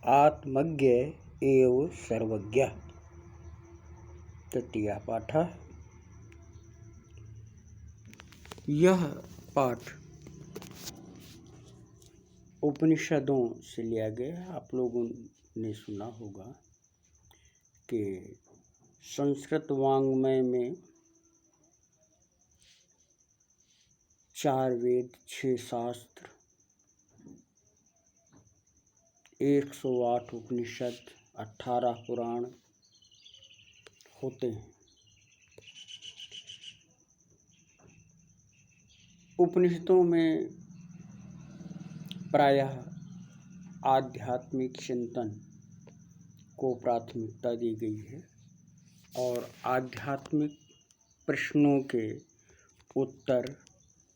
आत्मज्ञ एव सर्वज्ञः। तृतीया पाठ। यह पाठ उपनिषदों से लिया गया है। आप लोगों ने सुना होगा कि संस्कृत वाङ्मय में 4 वेद, 6 शास्त्र, 108 उपनिषद, 18 पुराण होते हैं। उपनिषदों में प्रायः आध्यात्मिक चिंतन को प्राथमिकता दी गई है और आध्यात्मिक प्रश्नों के उत्तर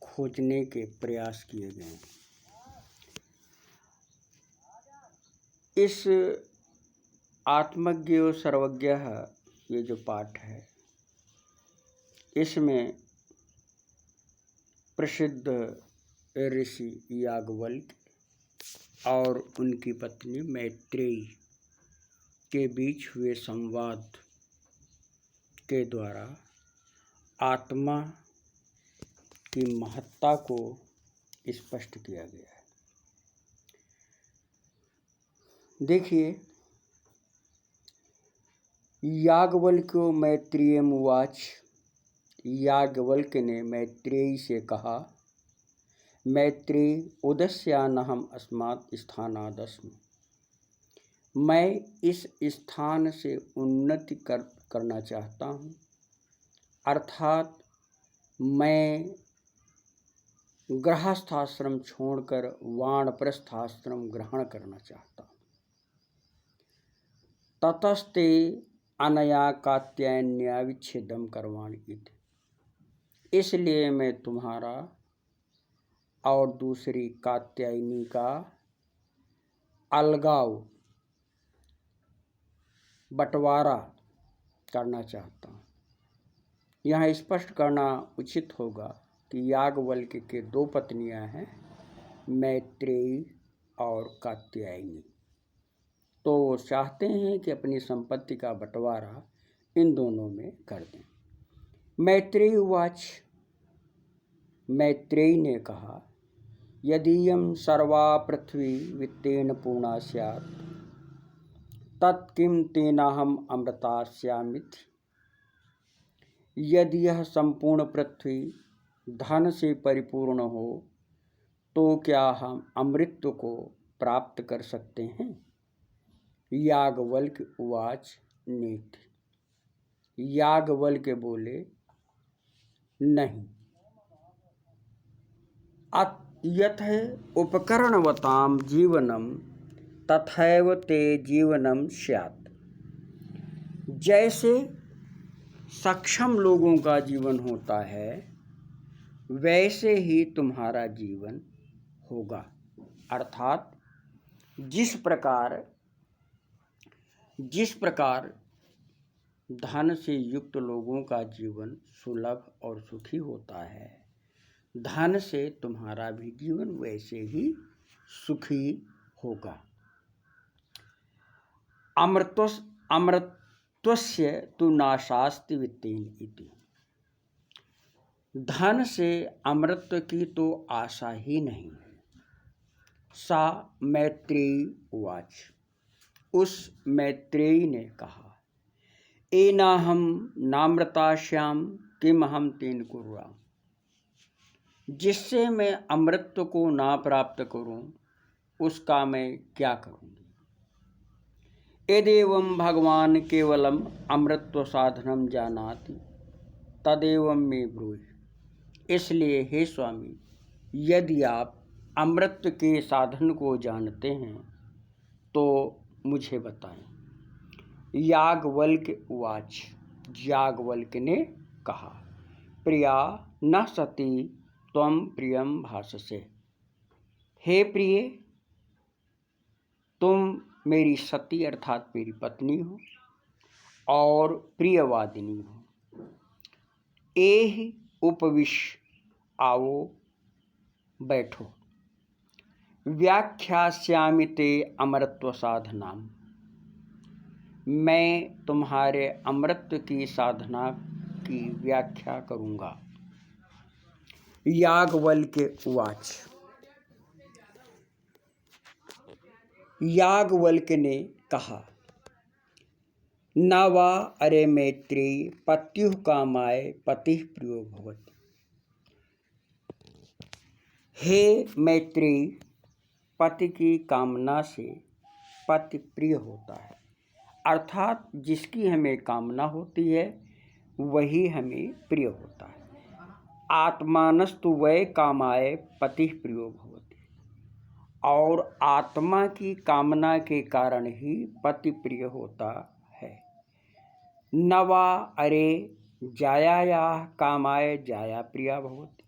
खोजने के प्रयास किए गए हैं। इस आत्मज्ञ सर्वज्ञः ये जो पाठ है, इसमें प्रसिद्ध ऋषि याज्ञवल्क्य और उनकी पत्नी मैत्रेयी के बीच हुए संवाद के द्वारा आत्मा की महत्ता को स्पष्ट किया गया है। देखिए, याज्ञवल्क्यो मैत्रेयीम् उवाच। याज्ञवल्क्य ने मैत्रेयी से कहा, मैत्रेयी उदस्यानहम् अस्मात् स्थानादस्मि। मैं इस स्थान से उन्नति करना चाहता हूँ, अर्थात मैं गृहस्थाश्रम छोड़कर वानप्रस्थाश्रम ग्रहण करना चाहता हूँ। ततस्ते अनया कात्यायन्या विच्छेदम कर्वाणि इति। इसलिए मैं तुम्हारा और दूसरी कात्यायनी का अलगाव, बंटवारा करना चाहता हूँ। यहाँ स्पष्ट करना उचित होगा कि याज्ञवल्क्य के 2 पत्नियाँ हैं, मैत्रेयी और कात्यायनी। तो वो चाहते हैं कि अपनी संपत्ति का बंटवारा इन दोनों में कर दें। मैत्रेयी उवाच। मैत्रेयी ने कहा, यदीयं सर्वा पृथ्वी वित्तेन पूर्णा स्यात् तत्किं तेनाहम् अमृतास्यामीति। यदि यह संपूर्ण पृथ्वी धन से परिपूर्ण हो तो क्या हम अमृत को प्राप्त कर सकते हैं? याज्ञवल्क्य उवाच नेति। याज्ञवल्क्य बोले, नहीं। यथ उपकरणवतां जीवनम तथैव ते जीवनम स्यात्। जैसे सक्षम लोगों का जीवन होता है, वैसे ही तुम्हारा जीवन होगा। अर्थात जिस प्रकार धन से युक्त लोगों का जीवन सुलभ और सुखी होता है, धन से तुम्हारा भी जीवन वैसे ही सुखी होगा। अमृतस्य तु नाशास्ति वित्तेन इति। धन से अमृत की तो आशा ही नहीं है। सा मैत्रेयी उवाच। उस मैत्रेयी ने कहा, एनाहं नामृतास्याम किमहं तेन कुर्याम्। जिससे मैं अमृत को ना प्राप्त करूं, उसका मैं क्या करूंगी? यदेवं भगवान केवलम अमृतत्व साधनम जानाति तदेवं मे ब्रूहि। इसलिए हे स्वामी, यदि आप अमृत के साधन को जानते हैं तो मुझे बताएं। याज्ञवल्क्य उवाच। याज्ञवल्क्य ने कहा, प्रिया न सती त्वं प्रियं भाससे। हे प्रिय, तुम मेरी सती अर्थात मेरी पत्नी हो और प्रियवादिनी हो। एहि उपविश, आओ बैठो। व्याख्यास्यामि ते अमरत्व साधनाम, मैं तुम्हारे अमृत की साधना की व्याख्या करूँगा। याज्ञवल्क्य उवाच, याज्ञवल्क्य ने कहा, न वा अरे मैत्रेयी पत्युः कामाय पतिः प्रियो भवति। हे मैत्रेयी, पति की कामना से पति प्रिय होता है, अर्थात जिसकी हमें कामना होती है वही हमें प्रिय होता है। आत्मानस्तु वै कामाय पतिः प्रियो भवति, और आत्मा की कामना के कारण ही पति प्रिय होता है। न वा अरे जायायाः कामाय जाया प्रिया भवति,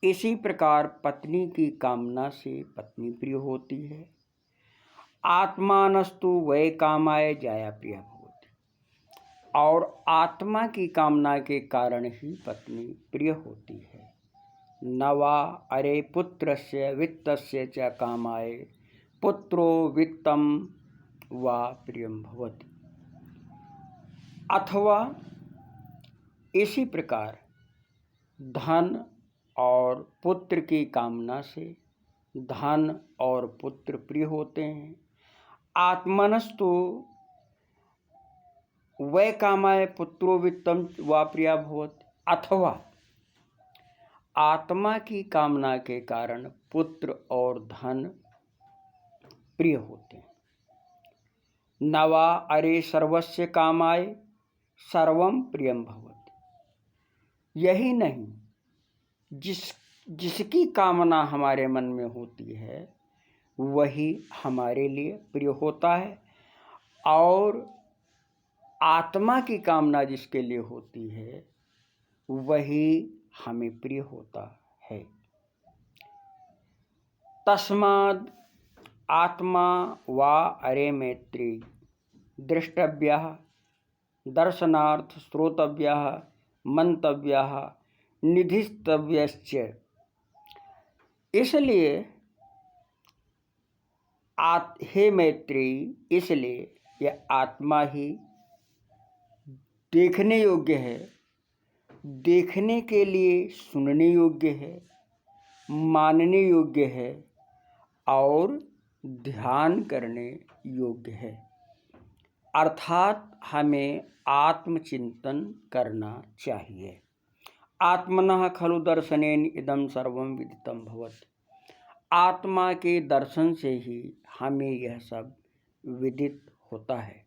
इसी प्रकार पत्नी की कामना से पत्नी प्रिय होती है। आत्मानस्तु वै कामाय जाया प्रिया भवति, और आत्मा की कामना के कारण ही पत्नी प्रिय होती है। न वा अरे पुत्रस्य वित्तस्य च कामाय पुत्रो वित्तं वा प्रियं भवति, अथवा इसी प्रकार धन और पुत्र की कामना से धन और पुत्र प्रिय होते हैं। आत्मनस्तु वै कामाय पुत्रो वित्तं वा प्रिया भवति, अथवा आत्मा की कामना के कारण पुत्र और धन प्रिय होते हैं। न वा अरे सर्वस्य कामाय सर्वं प्रियं भवति, यही नहीं, जिसकी कामना हमारे मन में होती है वही हमारे लिए प्रिय होता है, और आत्मा की कामना जिसके लिए होती है वही हमें प्रिय होता है। तस्माद् आत्मा वा अरे मैत्रेयी द्रष्टव्यः दर्शनार्थ श्रोतव्यः मंतव्यः निधिस्तव्यश्च। इसलिए हे मैत्रेयी, इसलिए यह आत्मा ही देखने योग्य है, देखने के लिए सुनने योग्य है, मानने योग्य है और ध्यान करने योग्य है। अर्थात हमें आत्मचिंतन करना चाहिए। आत्मनः खलु दर्शनेन इदं सर्वं विदितं भवति, आत्मा के दर्शन से ही हमें यह सब विदित होता है।